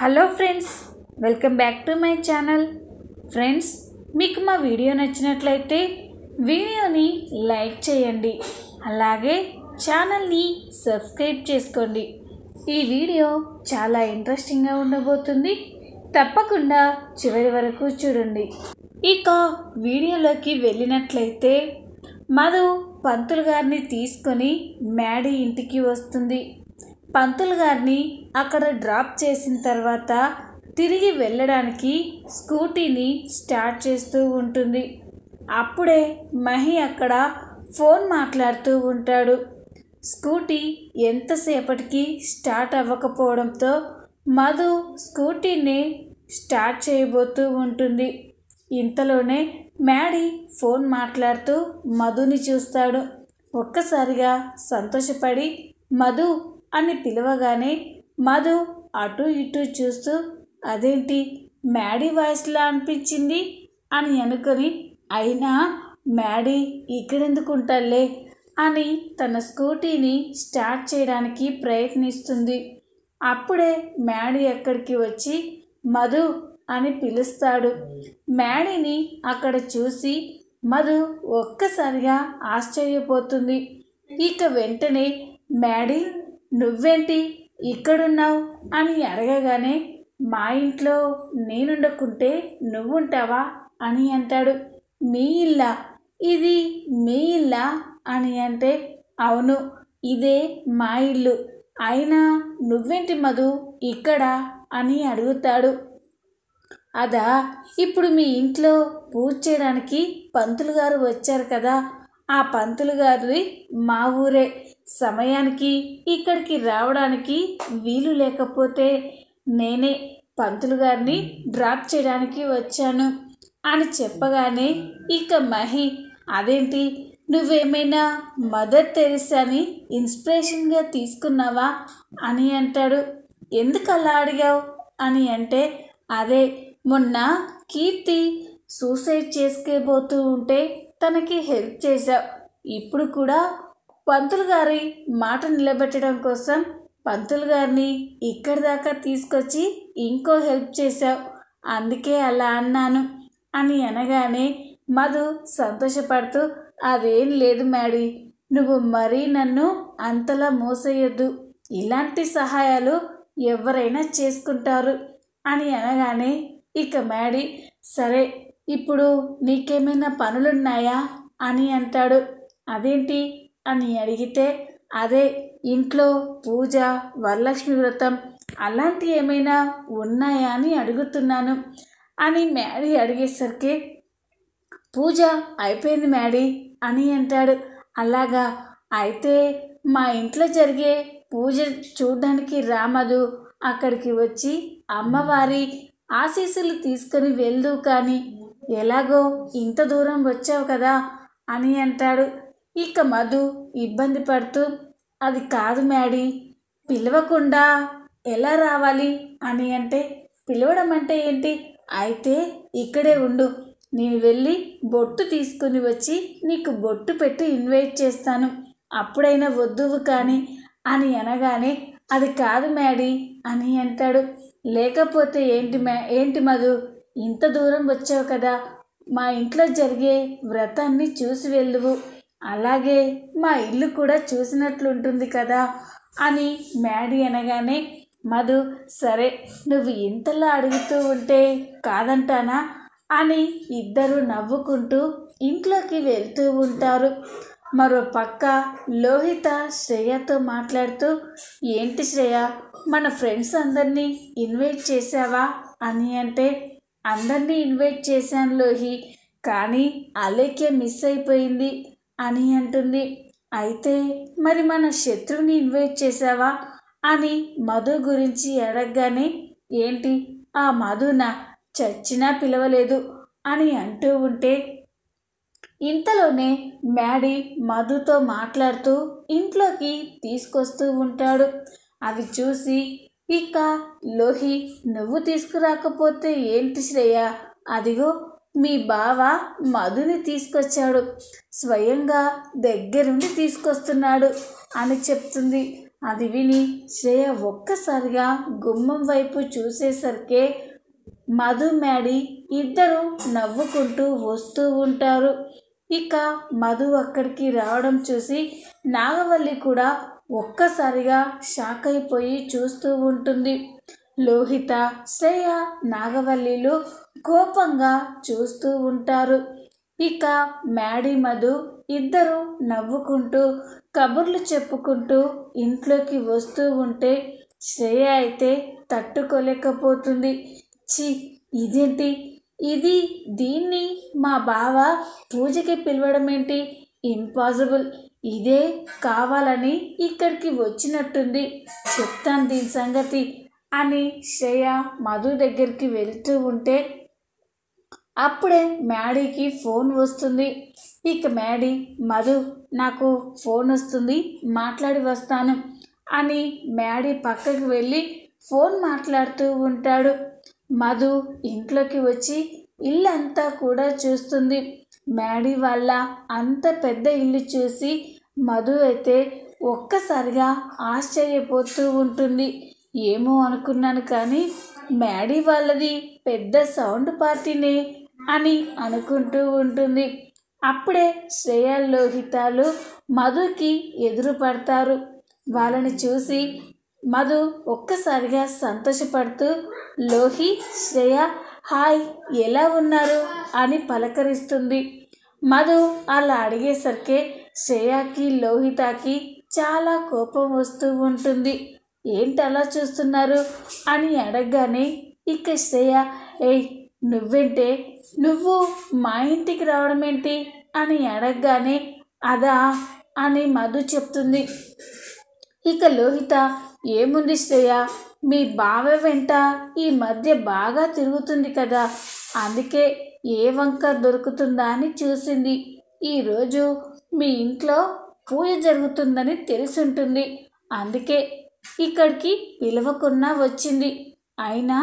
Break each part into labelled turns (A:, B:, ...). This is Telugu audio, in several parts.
A: Hello friends, welcome back to my channel. Friends, మీకు మా వీడియో నచ్చినట్లయితే వీడియోని లైక్ చేయండి, అలాగే ఛానల్ని సబ్స్క్రైబ్ చేసుకోండి. ఈ వీడియో చాలా ఇంట్రెస్టింగ్గా ఉండబోతుంది, తప్పకుండా చివరి వరకు చూడండి. ఇక వీడియోలోకి వెళ్ళినట్లయితే మధు పంతులు గారిని తీసుకొని మ్యాడీ ఇంటికి వస్తుంది. పంతులు గారిని అక్కడ డ్రాప్ చేసిన తర్వాత తిరిగి వెళ్ళడానికి స్కూటీని స్టార్ట్ చేస్తూ ఉంటుంది. అప్పుడే మహి అక్కడ ఫోన్ మాట్లాడుతూ ఉంటాడు. స్కూటీ ఎంతసేపటికి స్టార్ట్ అవ్వకపోవడంతో మధు స్కూటీని స్టార్ట్ చేయబోతూ ఉంటుంది. ఇంతలోనే మ్యాడీ ఫోన్ మాట్లాడుతూ మధుని చూస్తాడు. ఒక్కసారిగా సంతోషపడి మధు అని పిలవగానే మధు అటు ఇటు చూస్తూ అదేంటి మ్యాడీ వాయిస్లా అనిపించింది అని అనుకొని, అయినా మ్యాడీ ఇక్కడెందుకుంటాలే అని తన స్కూటీని స్టార్ట్ చేయడానికి ప్రయత్నిస్తుంది. అప్పుడే మ్యాడీ అక్కడికి వచ్చి మధు అని పిలుస్తాడు. మ్యాడీని అక్కడ చూసి మధు ఒక్కసారిగా ఆశ్చర్యపోతుంది. ఇక వెంటనే మ్యాడీ, నువ్వేంటి ఇక్కడున్నావు అని అడగగానే, మా ఇంట్లో నేనుండకుంటే నువ్వుంటావా అని అంటాడు. మీ ఇల్లా? ఇది మీ ఇల్లా అని అంటే, అవును ఇదే మా ఇల్లు, అయినా నువ్వేంటి మధు ఇక్కడ అని అడుగుతాడు. అదా, ఇప్పుడు మీ ఇంట్లో పూజ చేయడానికి పంతులు గారు వచ్చారు కదా, ఆ పంతులు గారి మా ఊరే, సమయానికి ఇక్కడికి రావడానికి వీలు లేకపోతే నేనే పంతులు గారిని డ్రాప్ చేయడానికి వచ్చాను అని చెప్పగానే ఇక మహి, అదేంటి నువ్వేమైనా మదర్ తెరిసాని ఇన్స్పిరేషన్గా తీసుకున్నావా అని అంటాడు. ఎందుకు అలా అడిగావు అని అంటే, అదే మొన్న కీర్తి సూసైడ్ చేసుకోబోతూ ఉంటే తనకి హెల్ప్ చేశావు, ఇప్పుడు కూడా పంతులు గారి మాట నిలబెట్టడం కోసం పంతులు గారిని ఇక్కడి దాకా తీసుకొచ్చి ఇంకో హెల్ప్ చేశావు, అందుకే అలా అన్నాను అని అనగానే మధు సంతోషపడుతూ, అదేం లేదు మ్యాడీ, నువ్వు మరీ నన్ను అంతలా మోసేయొద్దు, ఇలాంటి సహాయాలు ఎవరైనా చేసుకుంటారు అని అనగానే ఇక మ్యాడీ, సరే ఇప్పుడు నీకేమైనా పనులున్నాయా అని అంటాడు. అదేంటి అని అడిగితే, అదే ఇంట్లో పూజ, వరలక్ష్మి వ్రతం అలాంటి ఏమైనా ఉన్నాయా అని అడుగుతున్నాను అని మ్యాడీ అడిగేసరికి, పూజ అయిపోయింది మ్యాడీ అని అంటాడు. అలాగా, అయితే మా ఇంట్లో జరిగే పూజ చూడడానికి రామదు, అక్కడికి వచ్చి అమ్మవారి ఆశీస్సులు తీసుకొని వెళ్దు, కానీ ఎలాగో ఇంత దూరం వచ్చావు కదా అని అంటాడు. ఇక మధు ఇబ్బంది పడుతూ, అది కాదు మ్యాడీ, పిలవకుండా ఎలా రావాలి అని అంటే, పిలవడం అంటే ఏంటి, అయితే ఇక్కడే ఉండు, నేను వెళ్ళి బొట్టు తీసుకుని వచ్చి నీకు బొట్టు పెట్టి ఇన్వైట్ చేస్తాను, అప్పుడైనా వద్దువు కానీ అని అనగానే, అది కాదు మ్యాడీ అని అంటాడు. లేకపోతే ఏంటి మధు, ఇంత దూరం వచ్చావు కదా, మా ఇంట్లో జరిగే వ్రతాన్ని చూసి వెళ్ళువు, అలాగే మా ఇల్లు కూడా చూసినట్లుంటుంది కదా అని మ్యాడీ అనగానే మధు, సరే నువ్వు ఇంతలా అడుగుతూ ఉంటే కాదంటానా అని ఇద్దరు నవ్వుకుంటూ ఇంట్లోకి వెళ్తూ ఉంటారు. మరో పక్క లోహిత శ్రేయతో మాట్లాడుతూ, ఏంటి శ్రేయ, మన ఫ్రెండ్స్ అందరినీ ఇన్వైట్ చేసావా అని అంటే, అందరినీ ఇన్వైట్ చేశాను లోహి, కానీ అలేఖ్య మిస్ అయిపోయింది అని అంటుంది. అయితే మరి మన శత్రువుని ఇన్వైట్ చేసావా అని మధు గురించి అడగగానే, ఏంటి ఆ మధునా, చచ్చినా పిలవలేదు అని అంటూ ఉంటే, ఇంతలోనే మ్యాడీ మధుతో మాట్లాడుతూ ఇంట్లోకి తీసుకొస్తూ ఉంటాడు. అది చూసి ఇక లోహి, నువ్వు తీసుకురాకపోతే ఏంటి శ్రేయ, అదిగో మీ బావ మధుని తీసుకొచ్చాడు, స్వయంగా దగ్గరుండి తీసుకొస్తున్నాడు అని చెప్తుంది. అది విని శ్రేయ ఒక్కసారిగా గుమ్మం వైపు చూసేసరికే మధు మ్యాడీ ఇద్దరు నవ్వుకుంటూ వస్తూ ఉంటారు. ఇక మధు అక్కడికి రావడం చూసి నాగవల్లి కూడా ఒక్కసారిగా షాక్ అయిపోయి చూస్తూ ఉంటుంది. లోహిత, శ్రేయ, నాగవల్లిలు కోపంగా చూస్తూ ఉంటారు. ఇక మ్యాడీ మధు ఇద్దరు నవ్వుకుంటూ కబుర్లు చెప్పుకుంటూ ఇంట్లోకి వస్తూ ఉంటే శ్రేయ అయితే తట్టుకోలేకపోతుంది. ఛీ, ఇదేంటి ఇది, దీన్ని మా బావ పూజకి పిలవడం ఏంటి? ఇంపాసిబుల్, ఇదే కావాలని ఇక్కడికి వచ్చినట్టుంది, చెప్తాను దీని సంగతి అని శ్రేయ మధు దగ్గరికి వెళ్తూ ఉంటే అప్పుడే మ్యాడీకి ఫోన్ వస్తుంది. ఇక మ్యాడీ, మధు నాకు ఫోన్ వస్తుంది, మాట్లాడి వస్తాను అని మ్యాడీ పక్కకి వెళ్ళి ఫోన్ మాట్లాడుతూ ఉంటాడు. మధు ఇంట్లోకి వచ్చి ఇల్లంతా కూడా చూస్తుంది. మ్యాడీ వాళ్ళ అంత పెద్ద ఇల్లు చూసి మధు అయితే ఒక్కసారిగా ఆశ్చర్యపోతూ ఉంటుంది. ఏమో అనుకున్నాను కానీ మ్యాడీ వాళ్ళది పెద్ద సౌండ్ పార్టీనే అని అనుకుంటూ ఉంటుంది. అప్పుడే శ్రేయ, లోహితాలు మధుకి ఎదురు పడతారు. వాళ్ళని చూసి మధు ఒక్కసారిగా సంతోషపడుతూ లోహి, శ్రేయ హాయ్, ఎలా ఉన్నారు అని పలకరిస్తుంది. మధు అలా అడిగేసరికి శ్రేయకి, లోహితకి చాలా కోపం వస్తూ ఉంటుంది. ఏంటి అలా చూస్తున్నారు అని అడగగానే ఇక శ్రేయ, ఏయ్ నువ్వేంటే, నువ్వు మా ఇంటికి రావడం ఏంటి అని అడగగానే అదా అని మధు చెప్తుంది. ఇక లోహిత, ఏముంది శ్రేయ, మీ బావ వెంట ఈ మధ్య బాగా తిరుగుతుంది కదా, అందుకే ఏ వంక దొరుకుతుందా అని చూసింది. ఈరోజు మీ ఇంట్లో పూజ జరుగుతుందని తెలిసుంటుంది, అందుకే ఇక్కడికి పిలవకుండా వచ్చింది. అయినా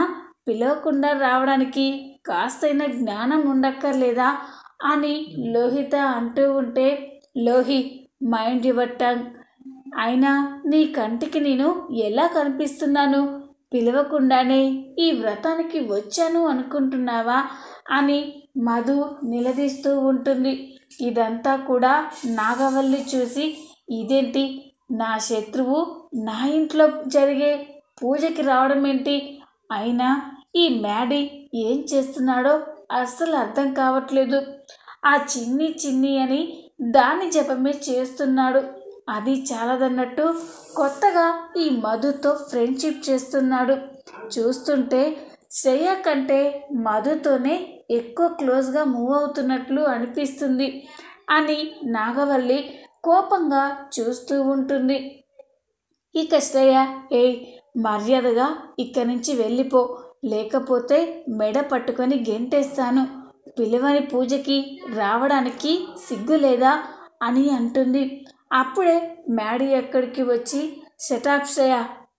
A: పిలవకుండా రావడానికి కాస్తైనా జ్ఞానం ఉండక్కర్లేదా అని లోహిత అంటూ ఉంటే లోహి, మైండ్ యువర్ టంగ్, అయినా నీ కంటికి నేను ఎలా కనిపిస్తున్నాను? పిలవకుండానే ఈ వ్రతానికి వచ్చాను అనుకుంటున్నావా అని మధు నిలదీస్తూ ఉంటుంది. ఇదంతా కూడా నాగవల్లి చూసి, ఇదేంటి, నా శత్రువు నా ఇంట్లో జరిగే పూజకి రావడం ఏంటి? అయినా ఈ మ్యాడీ ఏం చేస్తున్నాడో అస్సలు అర్థం కావట్లేదు. ఆ చిన్ని చిన్ని అని దాని జపమే చేస్తున్నాడు. అది చాలదన్నట్టు కొత్తగా ఈ మధుతో ఫ్రెండ్షిప్ చేస్తున్నాడు. చూస్తుంటే శ్రేయ కంటే మధుతోనే ఎక్కువ క్లోజ్గా మూవ్ అవుతున్నట్లు అనిపిస్తుంది అని నాగవల్లి కోపంగా చూస్తూ ఉంటుంది. ఇక శ్రేయ, ఏయ్ మర్యాదగా ఇక్కడి నుంచి వెళ్ళిపో, లేకపోతే మెడ పట్టుకొని గెంటేస్తాను, పిలవని పూజకి రావడానికి సిగ్గు లేదా అని అంటుంది. అప్పుడే మ్యాడీ ఎక్కడికి వచ్చి షటాప్ శ్రేయ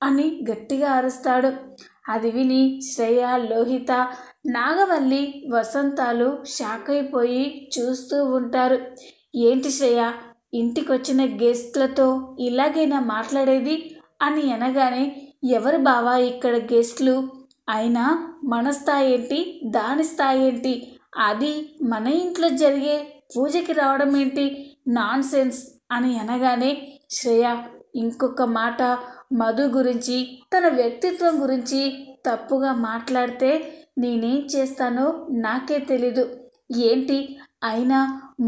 A: అని గట్టిగా అరుస్తాడు. అది విని శ్రేయ, లోహిత, నాగవల్లి, వసంతాలు షాక్ అయిపోయి చూస్తూ ఉంటారు. ఏంటి శ్రేయ, ఇంటికొచ్చిన గెస్ట్లతో ఇలాగైనా మాట్లాడేది అని అనగానే ఎవరు బావా ఇక్కడ గెస్ట్లు? అయినా మన స్థాయి ఏంటి, దాని స్థాయి ఏంటి? అది మన ఇంట్లో జరిగే పూజకి రావడం ఏంటి? నాన్ సెన్స్ అని అనగానే శ్రేయ, ఇంకొక మాట మధు గురించి, తన వ్యక్తిత్వం గురించి తప్పుగా మాట్లాడితే నేనేం చేస్తానో నాకే తెలీదు. ఏంటి, అయినా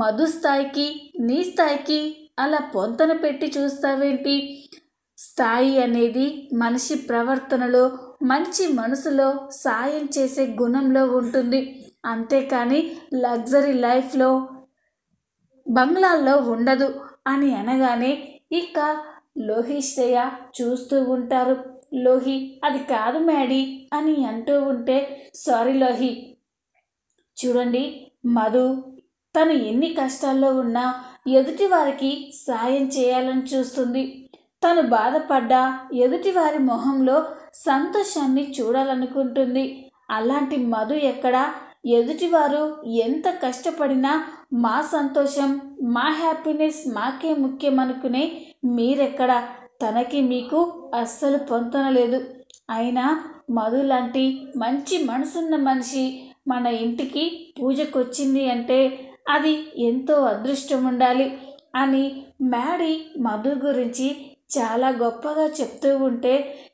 A: మధు స్థాయికి నీ స్థాయికి అలా పొంతన పెట్టి చూస్తావేంటి? స్థాయి అనేది మనిషి ప్రవర్తనలో, మంచి మనసులో, సాయం చేసే గుణంలో ఉంటుంది. అంతేకాని లగ్జరీ లైఫ్లో, బంగ్లాల్లో ఉండదు అని అనగానే ఇక లోహి, శ్రేయ చూస్తూ ఉంటారు. లోహి, అది కాదు మ్యాడీ అని అంటూ ఉంటే సారీ లోహి, చూడండి మధు తను ఎన్ని కష్టాల్లో ఉన్నా ఎదుటి వారికి సాయం చేయాలని చూస్తుంది. తను బాధపడ్డా ఎదుటివారి మొహంలో సంతోషాన్ని చూడాలనుకుంటుంది. అలాంటి మధు ఎక్కడ, ఎదుటివారు ఎంత కష్టపడినా మా సంతోషం, మా హ్యాపీనెస్ మాకే ముఖ్యం అనుకునే మీరెక్కడ? తనకి మీకు అస్సలు పొంతనలేదు. అయినా మధు లాంటి మంచి మనసున్న మనిషి మన ఇంటికి పూజకొచ్చింది అంటే అది ఎంతో అదృష్టం ఉండాలి అని మ్యాడీ మధు గురించి చాలా గొప్పగా చెప్తూ ఉంటే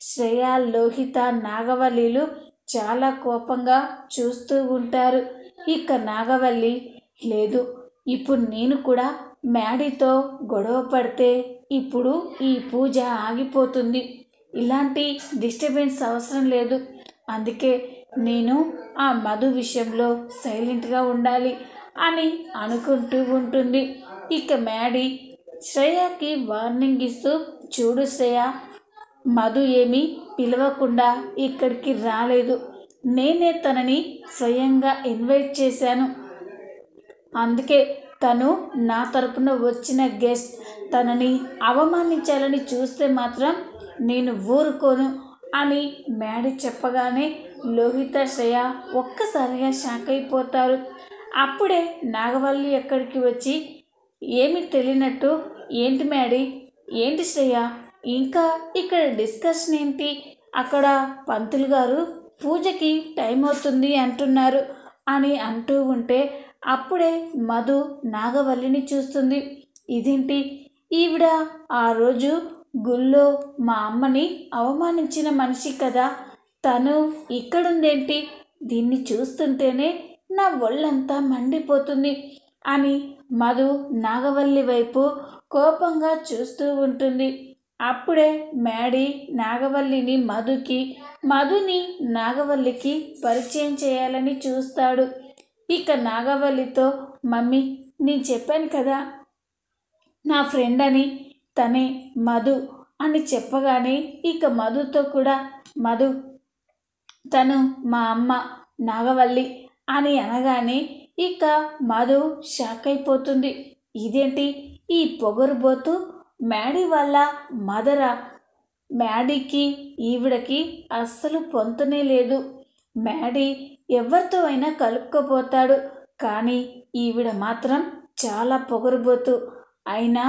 A: శ్రేయ, లోహిత, నాగవల్లిలు చాలా కోపంగా చూస్తూ ఉంటారు. ఇక నాగవల్లి, లేదు, ఇప్పుడు నేను కూడా మ్యాడీతో గొడవ పడితే ఇప్పుడు ఈ పూజ ఆగిపోతుంది. ఇలాంటి డిస్టర్బెన్స్ అవసరం లేదు. అందుకే నేను ఆ మధు విషయంలో సైలెంట్గా ఉండాలి అని అనుకుంటూ ఉంటుంది. ఇక మ్యాడీ శ్రేయకి వార్నింగ్ ఇస్తూ, చూడు శ్రేయ, మధు ఏమీ పిలవకుండా ఇక్కడికి రాలేదు. నేనే తనని స్వయంగా ఇన్వైట్ చేశాను. అందుకే తను నా తరపున వచ్చిన గెస్ట్. తనని అవమానించాలని చూస్తే మాత్రం నేను ఊరుకోను అని మ్యాడీ చెప్పగానే లోహిత, శ్రేయ ఒక్కసారిగా షాక్ అయిపోతారు. అప్పుడే నాగవల్లి ఎక్కడికి వచ్చి ఏమీ తెలియనట్టు, ఏంటి మ్యాడీ, ఏంటి శ్రేయ, ఇంకా ఇక్కడ డిస్కషన్ ఏంటి? అక్కడ పంతులు గారు పూజకి టైం అవుతుంది అంటున్నారు అని అంటూ ఉంటే అప్పుడే మధు నాగవల్లిని చూస్తుంది. ఇదేంటి, ఈవిడ ఆ రోజు గుళ్ళో మా అమ్మని అవమానించిన మనిషి కదా, తను ఇక్కడుందేంటి? దీన్ని చూస్తుంటేనే నా ఒళ్ళంతా మండిపోతుంది అని మధు నాగవల్లి వైపు కోపంగా చూస్తూ ఉంటుంది. అప్పుడే మ్యాడీ నాగవల్లిని మధుని నాగవల్లికి పరిచయం చేయాలని చూస్తాడు. ఇక నాగవల్లితో, మమ్మీ, నేను చెప్పాను కదా నా ఫ్రెండ్ అని, తనే మధు అని చెప్పగానే ఇక మధుతో కూడా, మధు, తను మా అమ్మ నాగవల్లి అని అనగానే ఇక మధు షాక్ అయిపోతుంది. ఇదేంటి, ఈ పొగరుబోతు మ్యాడీ వాళ్ళ మదరా? మ్యాడీకి ఈవిడకి అస్సలు పొంతనే లేదు. మ్యాడీ ఎవరితో అయినా కలుపుకపోతాడు, కానీ ఈవిడ మాత్రం చాలా పొగరుబోతు. అయినా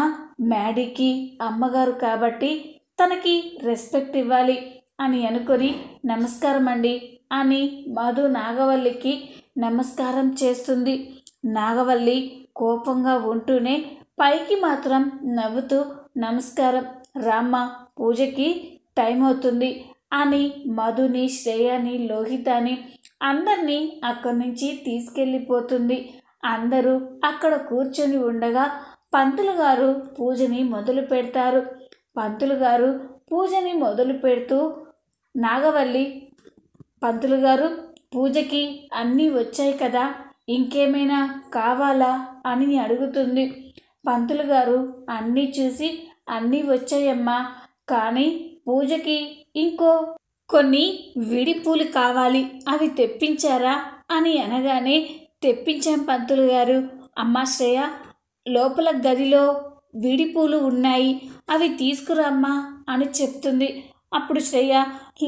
A: మ్యాడీకి అమ్మగారు కాబట్టి తనకి రెస్పెక్ట్ ఇవ్వాలి అని అనుకొని, నమస్కారం అండి అని మధు నాగవల్లికి నమస్కారం చేస్తుంది. నాగవల్లి కోపంగా ఉంటూనే పైకి మాత్రం నవ్వుతూ, నమస్కారం, రామ్మ, పూజకి టైం అవుతుంది అని మధుని, శ్రేయని, లోహితని అందరినీ అక్కడి నుంచి తీసుకెళ్ళిపోతుంది. అందరూ అక్కడ కూర్చొని ఉండగా పంతులు గారు పూజని మొదలు పెడతారు. పంతులు గారు పూజని మొదలు పెడుతూ, నాగవల్లి, పంతులు గారు, పూజకి అన్నీ వచ్చాయి కదా, ఇంకేమైనా కావాలా అని అడుగుతుంది. పంతులు గారు అన్నీ చూసి, అన్నీ వచ్చాయమ్మా, కానీ పూజకి ఇంకో కొన్ని విడి పూలు కావాలి, అవి తెప్పించారా అని అనగానే, తెప్పించాం పంతులు గారు. అమ్మా శ్రేయ, లోపల గదిలో విడిపూలు ఉన్నాయి, అవి తీసుకురమ్మా అని చెప్తుంది. అప్పుడు శ్రేయ,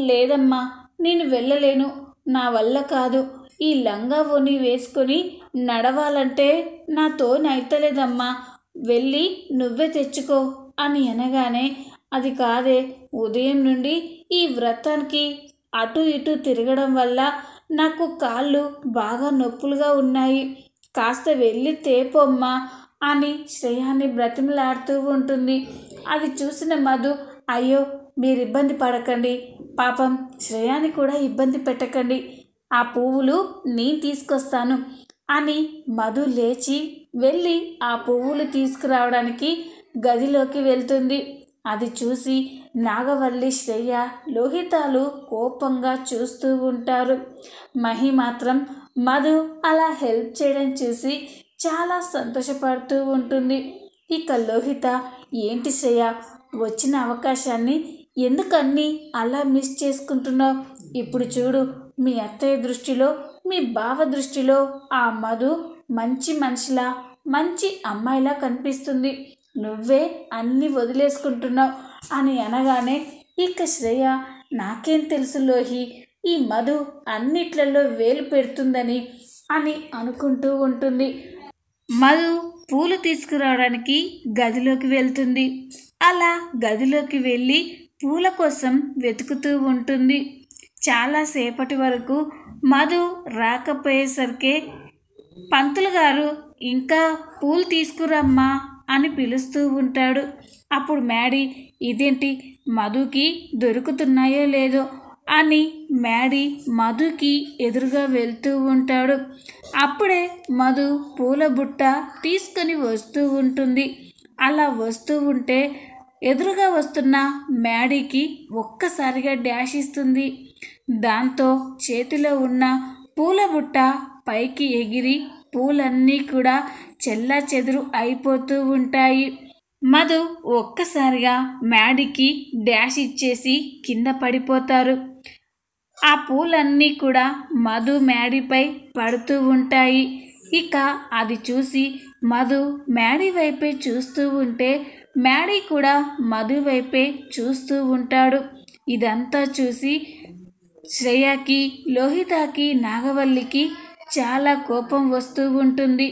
A: లేదమ్మా, నేను వెళ్ళలేను, నా వల్ల కాదు, ఈ లంగా ఓని వేసుకొని నడవాలంటే నాతో నైతలేదమ్మా, వెళ్ళి నువ్వే తెచ్చుకో అని అనగానే, అది కాదే, ఉదయం నుండి ఈ వ్రతానికి అటు ఇటు తిరగడం వల్ల నాకు కాళ్ళు బాగా నొప్పులుగా ఉన్నాయి, కాస్త వెళ్ళి తేపమ్మా అని శ్రేయాన్ని బ్రతిమలాడుతూ ఉంటుంది. అది చూసిన మధు, అయ్యో, మీరు ఇబ్బంది పడకండి, పాపం శ్రేయాన్ని కూడా ఇబ్బంది పెట్టకండి, ఆ పువ్వులు నేను తీసుకొస్తాను అని మధు లేచి వెళ్ళి ఆ పువ్వులు తీసుకురావడానికి గదిలోకి వెళ్తుంది. అది చూసి నాగవల్లి, శ్రేయ, లోహితాలు కోపంగా చూస్తూ ఉంటారు. మహి మాత్రం మధు అలా హెల్ప్ చేయడం చూసి చాలా సంతోషపడుతూ ఉంటుంది. ఇక లోహిత, ఏంటి శ్రేయ, వచ్చిన అవకాశాన్ని ఎందుకన్నీ అలా మిస్ చేసుకుంటున్నావు? ఇప్పుడు చూడు, మీ అత్తయ్య దృష్టిలో, మీ బావ దృష్టిలో ఆ మధు మంచి మనిషిలా, మంచి అమ్మాయిలా కనిపిస్తుంది, నువ్వే అన్నీ వదిలేసుకుంటున్నావు అని అనగానే ఇక శ్రేయ, నాకేం తెలుసు లోహి, ఈ మధు అన్నిట్లలో వేలు పెడుతుందని అని అనుకుంటూ ఉంటుంది. మధు పూలు తీసుకురావడానికి గదిలోకి వెళ్తుంది. అలా గదిలోకి వెళ్ళి పూల కోసం వెతుకుతూ ఉంటుంది. చాలాసేపటి వరకు మధు రాకపోయేసరికి పంతులు గారు ఇంకా పూలు తీసుకురమ్మా అని పిలుస్తూ ఉంటాడు. అప్పుడు మ్యాడీ ఇదేంటి మధుకి దొరుకుతున్నాయో లేదో అని మ్యాడీ మధుకి ఎదురుగా వెళ్తూ ఉంటాడు. అప్పుడే మధు పూల బుట్ట తీసుకొని వస్తూ ఉంటుంది. అలా వస్తూ ఉంటే ఎదురుగా వస్తున్న మ్యాడీకి ఒక్కసారిగా డాష్ ఇస్తుంది. దాంతో చేతిలో ఉన్న పూల బుట్ట పైకి ఎగిరి పూలన్నీ కూడా చెల్లాచెదురు అయిపోతూ ఉంటాయి. మధు ఒక్కసారిగా మ్యాడీకి డాష్ ఇచ్చేసి కింద పడిపోతారు. ఆ పూలన్నీ కూడా మధు మ్యాడీపై పడుతూ ఉంటాయి. ఇక అది చూసి మధు మ్యాడీ వైపే చూస్తూ ఉంటే మ్యాడీ కూడా మధు వైపే చూస్తూ ఉంటాడు. ఇదంతా చూసి శ్రేయకి, లోహితకి, నాగవల్లికి చాలా కోపం వస్తూ ఉంటుంది.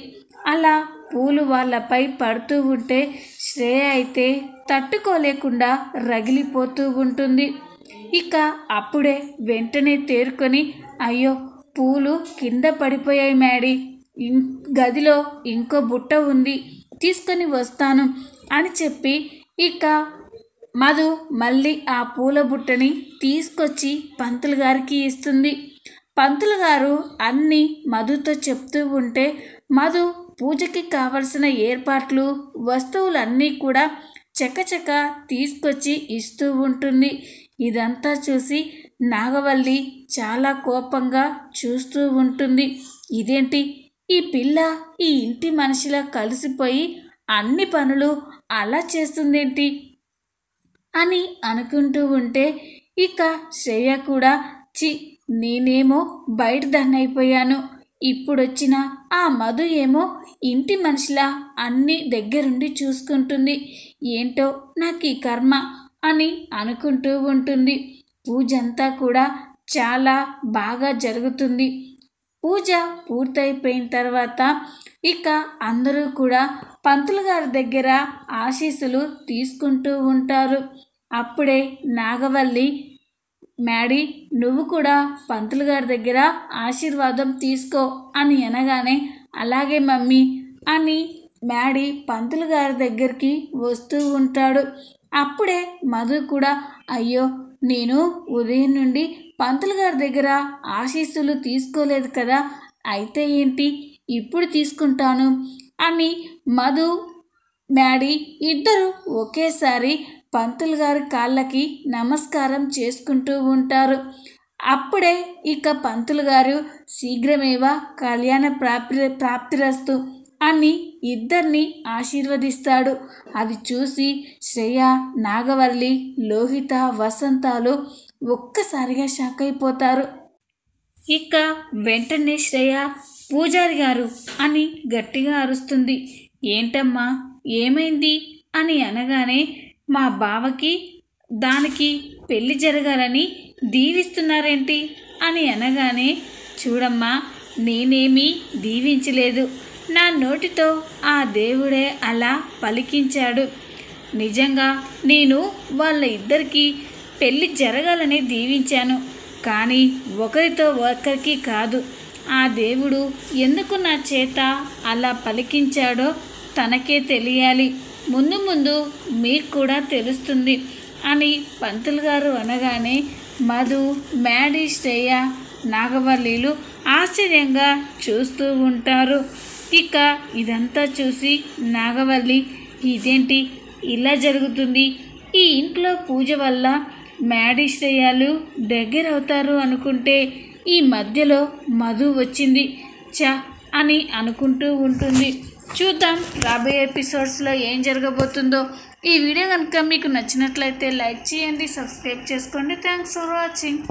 A: అలా పూలు వాళ్ళపై పడుతూ ఉంటే శ్రేయ అయితే తట్టుకోలేకుండా రగిలిపోతూ ఉంటుంది. ఇక అప్పుడే వెంటనే తేరుకొని అయ్యో పూలు కింద పడిపోయాయి మ్యాడీ, గదిలో ఇంకో బుట్ట ఉంది తీసుకొని వస్తాను అని చెప్పి ఇక మధు మళ్ళీ ఆ పూల బుట్టని తీసుకొచ్చి పంతులు గారికి ఇస్తుంది. పంతులు గారు అన్నీ మధుతో చెప్తూ ఉంటే మధు పూజకి కావలసిన ఏర్పాట్లు వస్తువులన్నీ కూడా చకచక తీసుకొచ్చి ఇస్తూ ఉంటుంది. ఇదంతా చూసి నాగవల్లి చాలా కోపంగా చూస్తూ ఉంటుంది. ఇదేంటి ఈ పిల్ల ఈ ఇంటి మనిషిలా కలిసిపోయి అన్ని పనులు అలా చేస్తుందేంటి అని అనుకుంటూ ఉంటే ఇక శ్రేయ కూడా నేనేమో బయట దాన్నైపోయాను, ఇప్పుడొచ్చిన ఆ మధు ఏమో ఇంటి మనిషిలా అన్ని దగ్గరుండి చూసుకుంటుంది, ఏంటో నాకు ఈ కర్మ అని అనుకుంటూ ఉంటుంది. పూజ అంతా కూడా చాలా బాగా జరుగుతుంది. పూజ పూర్తయిపోయిన తర్వాత ఇక అందరూ కూడా పంతులు గారి దగ్గర ఆశీస్సులు తీసుకుంటూ ఉంటారు. అప్పుడే నాగవల్లి మ్యాడీ నువ్వు కూడా పంతులు గారి దగ్గర ఆశీర్వాదం తీసుకో అని అనగానే అలాగే మమ్మీ అని మ్యాడీ పంతులు గారి దగ్గరికి వస్తూ ఉంటాడు. అప్పుడే మధు కూడా అయ్యో నేను ఉదయం నుండి పంతులు గారి దగ్గర ఆశీస్సులు తీసుకోలేదు కదా, అయితే ఏంటి ఇప్పుడు తీసుకుంటాను అని మధు మ్యాడీ ఇద్దరు ఒకేసారి పంతులు గారి కాళ్ళకి నమస్కారం చేసుకుంటూ ఉంటారు. అప్పుడే ఇక పంతులు గారు శీఘ్రమేవ కళ్యాణ ప్రాప్తిరస్తు అని ఇద్దరిని ఆశీర్వదిస్తాడు. అది చూసి శ్రేయ, నాగవల్లి, లోహిత, వసంతాలు ఒక్కసారిగా షాక్ అయిపోతారు. ఇక వెంటనే శ్రేయ పూజారి గారు అని గట్టిగా అరుస్తుంది. ఏంటమ్మా ఏమైంది అని అనగానే మా బావకి దానికి పెళ్లి జరగాలని దీవిస్తున్నారేంటి అని అనగానే చూడమ్మా నేనేమీ దీవించలేదు, నా నోటితో ఆ దేవుడే అలా పలికించాడు. నిజంగా నేను వాళ్ళ ఇద్దరికి పెళ్ళి జరగాలని దీవించాను, కానీ ఒకరితో ఒకరికి కాదు. ఆ దేవుడు ఎందుకు నా చేత అలా పలికించాడో తనకే తెలియాలి, ముందు ముందు మీకు కూడా తెలుస్తుంది అని పంతులు గారు అనగానే మధు, మ్యాడీ, శ్రేయ, నాగవల్లిలు ఆశ్చర్యంగా చూస్తూ ఉంటారు. ఇక ఇదంతా చూసి నాగవల్లి ఇదేంటి ఇలా జరుగుతుంది, ఈ ఇంట్లో పూజ వల్ల మ్యాడీ, శ్రేయాలు దగ్గరవుతారు అనుకుంటే ఈ మధ్యలో మధు వచ్చింది అని అనుకుంటూ ఉంటుంది. చూద్దాం రాబోయే ఎపిసోడ్స్లో ఏం జరగబోతుందో. ఈ వీడియో కనుక మీకు నచ్చినట్లయితే లైక్ చేయండి, సబ్స్క్రైబ్ చేసుకోండి. Thanks for watching.